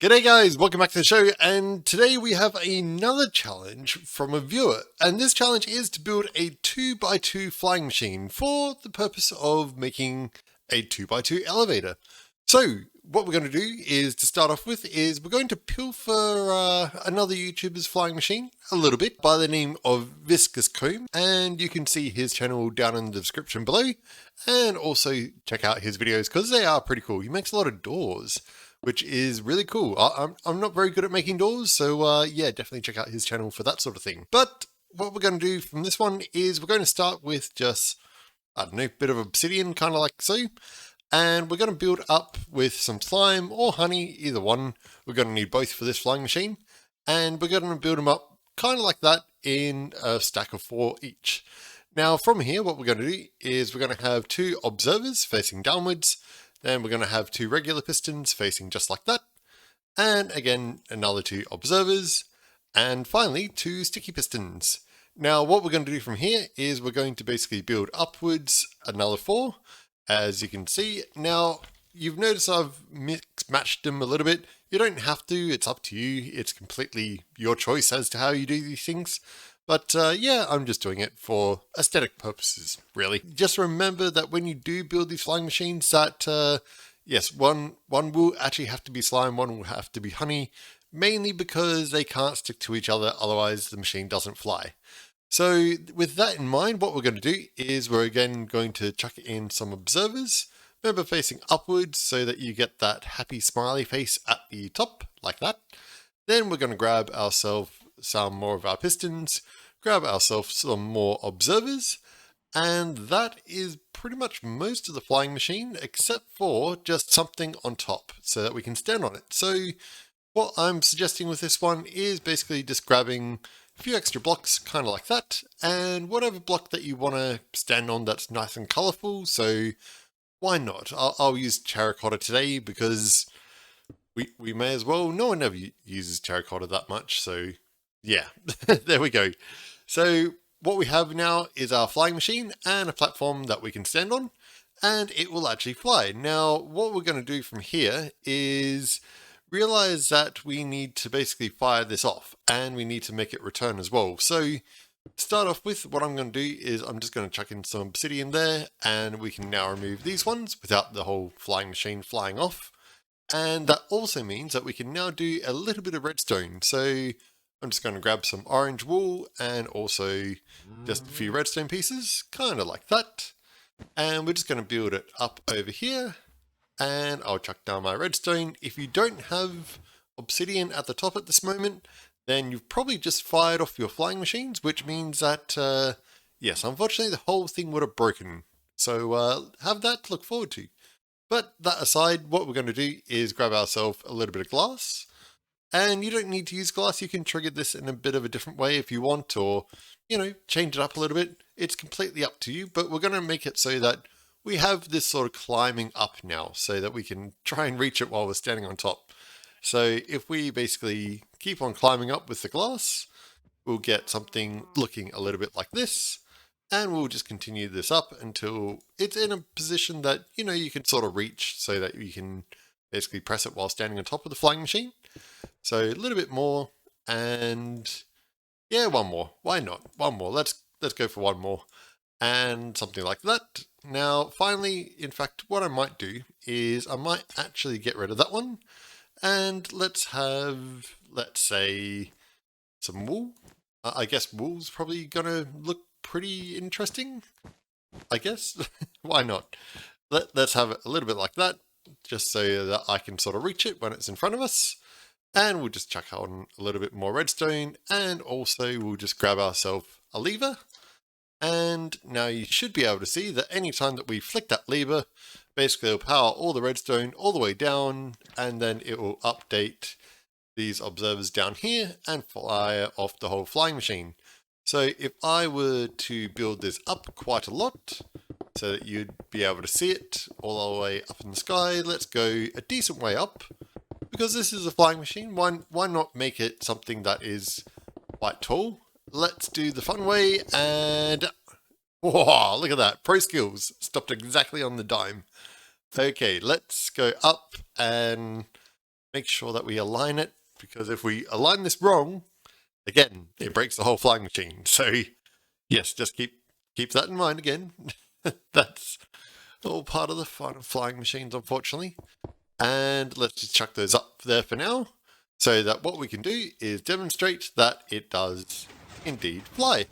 G'day guys, welcome back to the show, and today we have another challenge from a viewer, and this challenge is to build a 2x2 flying machine for the purpose of making a 2x2 elevator. So what we're going to do is, to start off with, is we're going to pilfer another YouTuber's flying machine a little bit by the name of Viscous Comb, and you can see his channel down in the description below, and also check out his videos because they are pretty cool. He makes a lot of doors, which is really cool. I'm not very good at making doors, so yeah, definitely check out his channel for that sort of thing. But what we're going to do from this one is we're going to start with just, I don't know, a bit of obsidian, kind of like so. And we're going to build up with some slime or honey, either one. We're going to need both for this flying machine. And we're going to build them up kind of like that in a stack of 4 each. Now from here, what we're going to do is we're going to have 2 observers facing downwards. Then we're going to have 2 regular pistons facing just like that. And again, another 2 observers. And finally, 2 sticky pistons. Now what we're going to do from here is we're going to basically build upwards another 4, as you can see. Now, you've noticed I've matched them a little bit. You don't have to, it's up to you. It's completely your choice as to how you do these things. But yeah, I'm just doing it for aesthetic purposes, really. Just remember that when you do build these flying machines that, yes, one will actually have to be slime, one will have to be honey, mainly because they can't stick to each other, otherwise the machine doesn't fly. So with that in mind, what we're going to do is we're again going to chuck in some observers. Remember, facing upwards so that you get that happy smiley face at the top, like that. Then we're going to grab ourselves some more of our pistons, grab ourselves some more observers, and that is pretty much most of the flying machine, except for just something on top so that we can stand on it. So what I'm suggesting with this one is basically just grabbing a few extra blocks, kind of like that, and whatever block that you want to stand on that's nice and colorful. So why not? I'll use terracotta today because we may as well. No one ever uses terracotta that much, so yeah, there we go. So what we have now is our flying machine and a platform that we can stand on, and it will actually fly. Now, what we're going to do from here is realize that we need to basically fire this off, and we need to make it return as well. So to start off with, what I'm going to do is I'm just going to chuck in some obsidian there, and we can now remove these ones without the whole flying machine flying off. And that also means that we can now do a little bit of redstone. So I'm just going to grab some orange wool and also just a few redstone pieces, kind of like that. And we're just going to build it up over here. And I'll chuck down my redstone. If you don't have obsidian at the top at this moment, then you've probably just fired off your flying machines, which means that, yes, unfortunately the whole thing would have broken. So have that to look forward to. But that aside, what we're going to do is grab ourselves a little bit of glass. And you don't need to use glass. You can trigger this in a bit of a different way if you want, or, you know, change it up a little bit. It's completely up to you, but we're going to make it so that we have this sort of climbing up now so that we can try and reach it while we're standing on top. So if we basically keep on climbing up with the glass, we'll get something looking a little bit like this. And we'll just continue this up until it's in a position that, you know, you can sort of reach so that you can basically press it while standing on top of the flying machine. So a little bit more, and yeah, one more. Why not? One more. Let's go for one more. And something like that. Now, finally, in fact, what I might do is I might actually get rid of that one. And let's have, let's say, some wool. I guess wool's probably going to look pretty interesting, I guess. Why not? Let's have it a little bit like that, just so that I can sort of reach it when it's in front of us. And we'll just chuck on a little bit more redstone, and also we'll just grab ourselves a lever. And now you should be able to see that anytime that we flick that lever, basically it'll power all the redstone all the way down, and then it will update these observers down here and fire off the whole flying machine. So if I were to build this up quite a lot, so that you'd be able to see it all the way up in the sky, let's go a decent way up. Because this is a flying machine, why not make it something that is quite tall? Let's do the fun way, and whoa, look at that, pro skills, stopped exactly on the dime. Okay, let's go up, and make sure that we align it, because if we align this wrong, again, it breaks the whole flying machine. So yes, just keep that in mind again. That's all part of the fun of flying machines, unfortunately. And let's just chuck those up there for now, so that what we can do is demonstrate that it does indeed fly.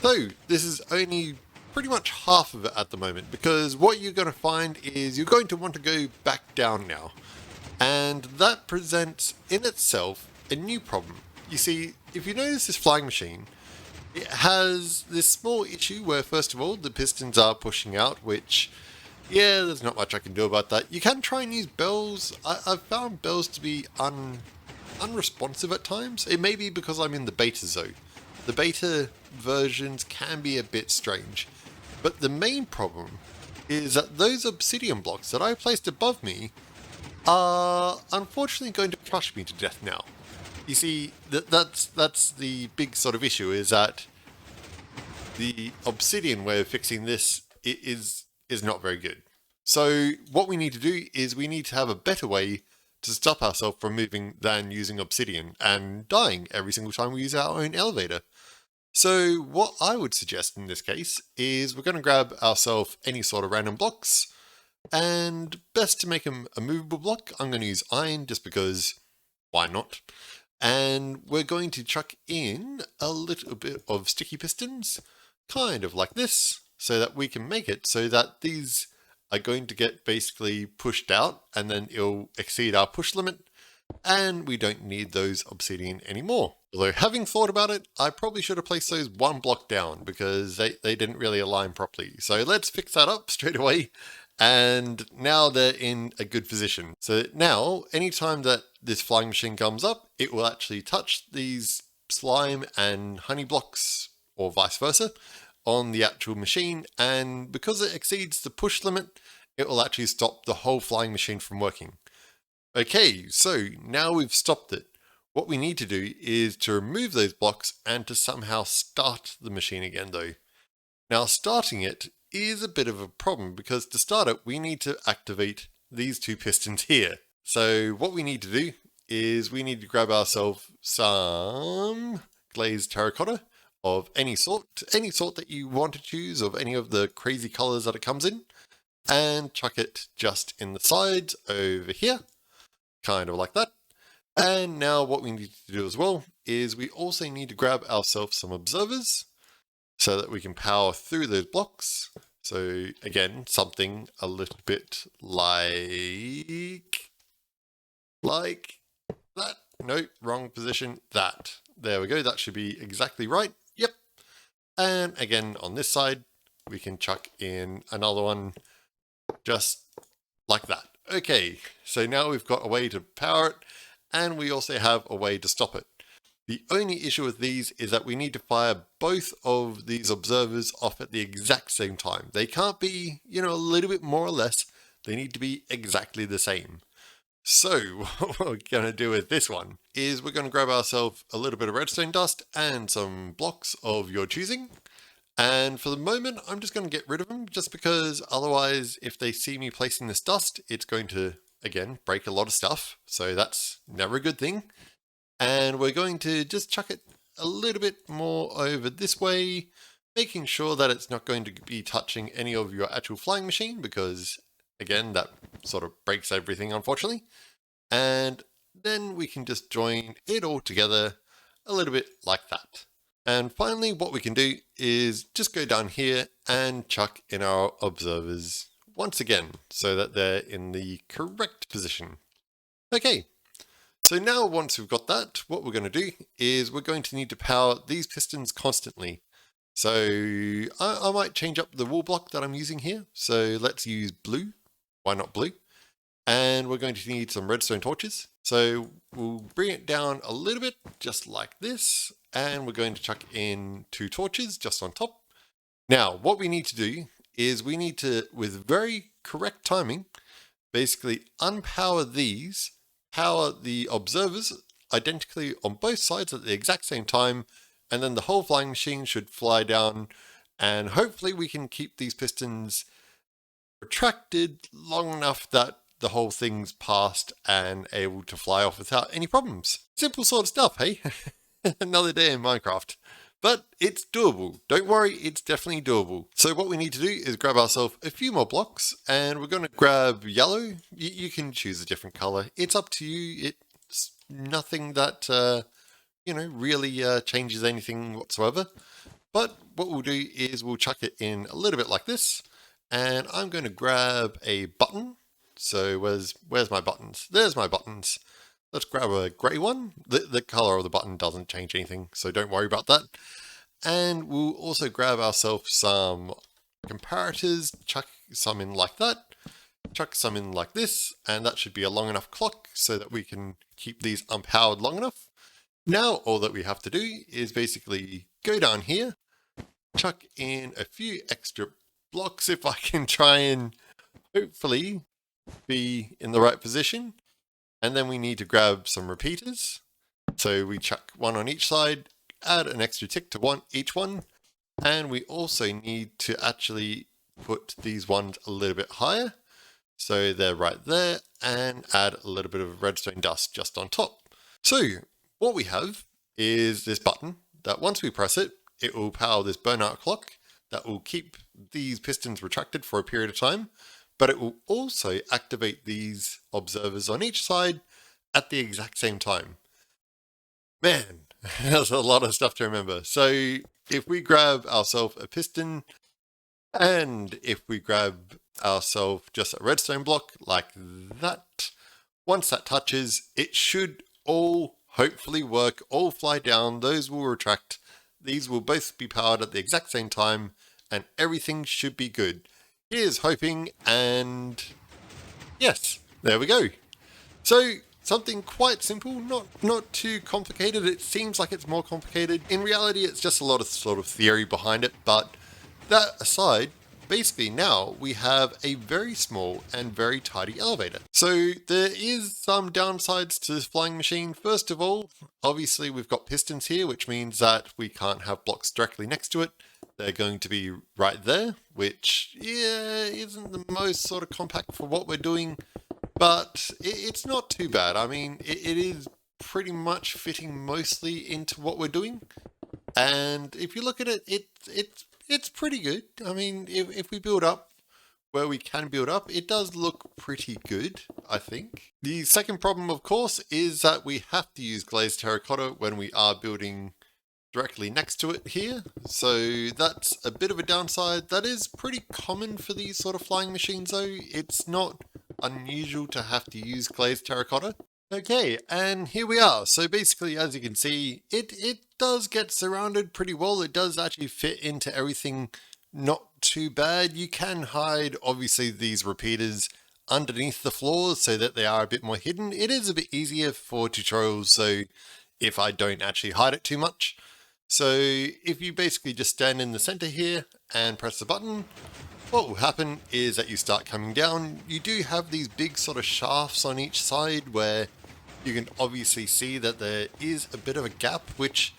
So this is only pretty much half of it at the moment, because what you're going to find is you're going to want to go back down now. And that presents in itself a new problem. You see, if you notice this flying machine, it has this small issue where, first of all, the pistons are pushing out, which, yeah, there's not much I can do about that. You can try and use bells. I've found bells to be unresponsive at times. It may be because I'm in the beta zone. The beta versions can be a bit strange. But the main problem is that those obsidian blocks that I placed above me are unfortunately going to crush me to death now. You see, that's the big sort of issue, is that the obsidian way of fixing this is not very good. So what we need to do is we need to have a better way to stop ourselves from moving than using obsidian and dying every single time we use our own elevator. So what I would suggest in this case is we're going to grab ourselves any sort of random blocks, and best to make them a movable block, I'm going to use iron just because why not? And we're going to chuck in a little bit of sticky pistons, kind of like this, so that we can make it so that these are going to get basically pushed out, and then it'll exceed our push limit, and we don't need those obsidian anymore. Although having thought about it, I probably should have placed those one block down because they didn't really align properly. So let's fix that up straight away. And now they're in a good position. So now, anytime that this flying machine comes up, it will actually touch these slime and honey blocks, or vice versa, on the actual machine. And because it exceeds the push limit, it will actually stop the whole flying machine from working. Okay, so now we've stopped it. What we need to do is to remove those blocks and to somehow start the machine again though. Now starting it is a bit of a problem, because to start it we need to activate these two pistons here. So what we need to do is we need to grab ourselves some glazed terracotta of any sort that you want to choose, of any of the crazy colors that it comes in, and chuck it just in the sides over here, kind of like that. And now what we need to do as well is we also need to grab ourselves some observers so that we can power through those blocks. So again, something a little bit like that. No, wrong position. That. There we go. That should be exactly right. Yep. And again, on this side, we can chuck in another one just like that. Okay, so now we've got a way to power it, and we also have a way to stop it. The only issue with these is that we need to fire both of these observers off at the exact same time. They can't be, a little bit more or less. They need to be exactly the same. So what we're going to do with this one is we're going to grab ourselves a little bit of redstone dust and some blocks of your choosing. And for the moment, I'm just going to get rid of them, just because otherwise, if they see me placing this dust, it's going to, again, break a lot of stuff. So that's never a good thing. And we're going to just chuck it a little bit more over this way, making sure that it's not going to be touching any of your actual flying machine, because, again, that sort of breaks everything, unfortunately. And then we can just join it all together a little bit like that. And finally, what we can do is just go down here and chuck in our observers once again, so that they're in the correct position. Okay, so now once we've got that, what we're going to do is we're going to need to power these pistons constantly. So I might change up the wall block that I'm using here. So let's use blue. Why not blue? And we're going to need some redstone torches. So we'll bring it down a little bit, just like this. And we're going to chuck in 2 torches just on top. Now, what we need to do is we need to, with very correct timing, basically unpower these, power the observers identically on both sides at the exact same time, and then the whole flying machine should fly down, and hopefully we can keep these pistons retracted long enough that the whole thing's passed and able to fly off without any problems. Simple sort of stuff, hey? Another day in Minecraft. But it's doable. Don't worry, it's definitely doable. So what we need to do is grab ourselves a few more blocks, and we're going to grab yellow. You can choose a different color. It's up to you. It's nothing that, really changes anything whatsoever. But what we'll do is we'll chuck it in a little bit like this, and I'm going to grab a button. So where's my buttons? There's my buttons. Let's grab a grey one. The color of the button doesn't change anything, so don't worry about that. And we'll also grab ourselves some comparators, chuck some in like that, chuck some in like this, and that should be a long enough clock so that we can keep these unpowered long enough. Now all that we have to do is basically go down here, chuck in a few extra blocks if I can try and hopefully be in the right position. And then we need to grab some repeaters. So we chuck one on each side, add an extra tick to each one. And we also need to actually put these ones a little bit higher. So they're right there, and add a little bit of redstone dust just on top. So what we have is this button that once we press it, it will power this burnout clock that will keep these pistons retracted for a period of time. But it will also activate these observers on each side at the exact same time. Man, that's a lot of stuff to remember. So if we grab ourselves a piston, and if we grab ourselves just a redstone block like that, once that touches, it should all hopefully work, all fly down, those will retract, these will both be powered at the exact same time, and everything should be good. Here's hoping, and yes, there we go. So something quite simple, not too complicated. It seems like it's more complicated. In reality, it's just a lot of sort of theory behind it, but that aside, basically now we have a very small and very tidy elevator. So there is some downsides to this flying machine. First of all, obviously we've got pistons here, which means that we can't have blocks directly next to it. They're going to be right there, which, yeah, isn't the most sort of compact for what we're doing, but it's not too bad. I mean, it is pretty much fitting mostly into what we're doing. And if you look at it, it's pretty good. I mean, if we build up where we can build up, it does look pretty good, I think. The second problem, of course, is that we have to use glazed terracotta when we are building directly next to it here, so that's a bit of a downside. That is pretty common for these sort of flying machines though. It's not unusual to have to use glazed terracotta. Okay, and here we are. So basically, as you can see, it does get surrounded pretty well. It does actually fit into everything not too bad. You can hide obviously these repeaters underneath the floors so that they are a bit more hidden. It is a bit easier for tutorials, so if I don't actually hide it too much. So if you basically just stand in the center here and press the button, what will happen is that you start coming down. You do have these big sort of shafts on each side where you can obviously see that there is a bit of a gap, which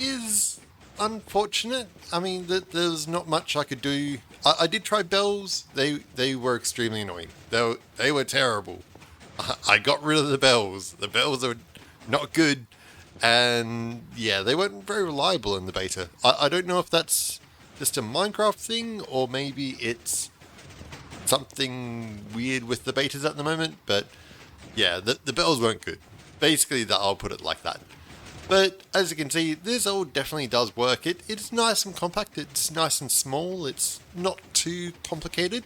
is unfortunate. I mean, there's not much I could do. I did try bells. They were extremely annoying. They were terrible. I got rid of the bells. The bells are not good. And yeah, they weren't very reliable in the beta. I don't know if that's just a Minecraft thing, or maybe it's something weird with the betas at the moment, but yeah, the bells weren't good. Basically, I'll put it like that. But as you can see, this all definitely does work. It's nice and compact, it's nice and small, it's not too complicated,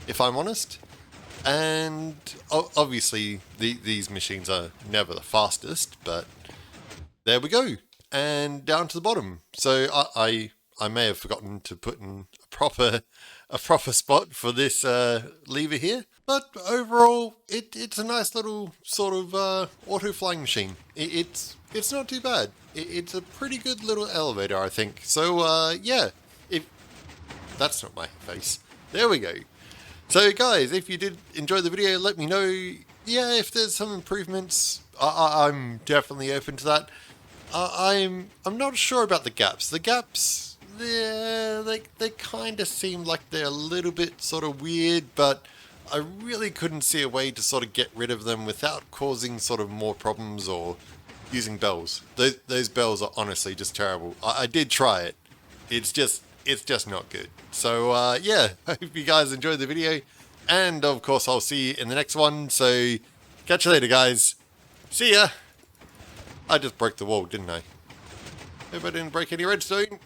if I'm honest. And obviously, these machines are never the fastest, but there we go, and down to the bottom. So I may have forgotten to put in a proper spot for this lever here, but overall it's a nice little sort of auto flying machine. It's not too bad. It's a pretty good little elevator, I think. So yeah, if that's not my face, there we go. So guys, if you did enjoy the video, let me know. Yeah, if there's some improvements, I'm definitely open to that. I'm not sure about the gaps. The gaps, yeah, they kind of seem like they're a little bit sort of weird, but I really couldn't see a way to sort of get rid of them without causing sort of more problems or using bells. Those bells are honestly just terrible. I did try it. It's just not good. So yeah, I hope you guys enjoyed the video. And of course I'll see you in the next one. So catch you later guys. See ya. I just broke the wall, didn't I? Hope I didn't break any redstone.